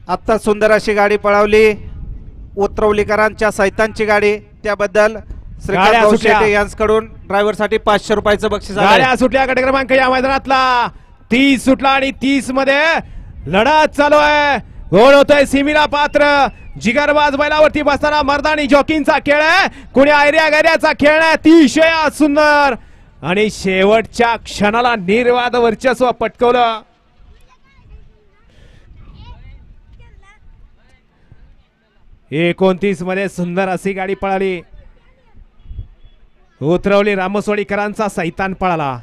आता सुंदर अशी गाडी पळवली उतरवलीकरांच्या सैतानची गाडी, त्याबद्दल श्रीकांत भाऊ शेटे यांच्याकडून ड्रायव्हरसाठी 500 रुपयाचं बक्षीस आहे. गाड्या सुटल्या गट क्रमांक या मैदानातला 30 सुटला आणि 30 मध्ये लढत चालू आहे. गोल होतोय सीमीला पात्र. जिगरबाज बैलावरती बसताना मर्दानी जॉकींचा खेळ आहे, कुणी आयऱ्या गैऱ्याचा खेळ आहे. अतिशय सुंदर आणि शेवटच्या क्षणाला निर्वाद वर्चस्व पटकवलं. एकोणतीस मध्ये सुंदर अशी गाडी पळाली. उतरवली रामसवाडीकरांचा सैतान पळाला.